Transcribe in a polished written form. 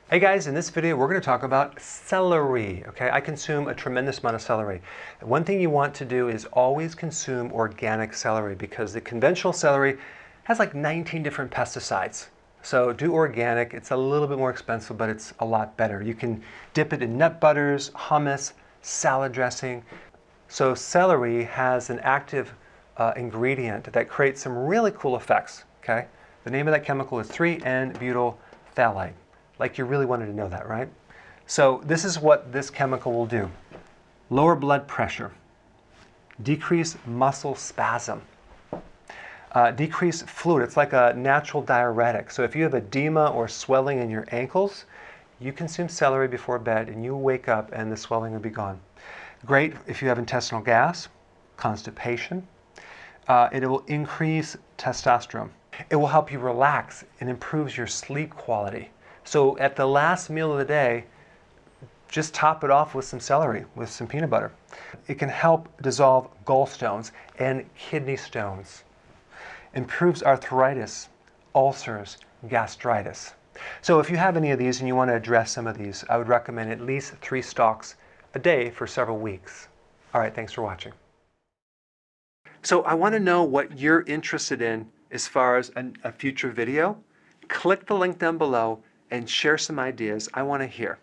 Hey guys, in this video we're going to talk about celery. Okay, I consume a tremendous amount of celery. One thing you want to do is always consume organic celery because the conventional celery has like 19 different pesticides. So do organic. It's a little bit more expensive, but it's a lot better. You can dip it in nut butters, hummus, salad dressing. So celery has an active ingredient that creates some really cool effects. Okay, the name of that chemical is 3N-butyl phthalate. Like you really wanted to know that, right? So this is what this chemical will do. Lower blood pressure, decrease muscle spasm, decrease fluid. It's like a natural diuretic. So if you have edema or swelling in your ankles, you consume celery before bed and you wake up and the swelling will be gone. Great if you have intestinal gas, constipation. It will increase testosterone. It will help you relax and improves your sleep quality. So at the last meal of the day, just top it off with some celery, with some peanut butter. It can help dissolve gallstones and kidney stones. Improves arthritis, ulcers, gastritis. So if you have any of these and you want to address some of these, I would recommend at least 3 stalks a day for several weeks. All right, thanks for watching. So I want to know what you're interested in as far as a future video. Click the link down below and share some ideas. I want to hear.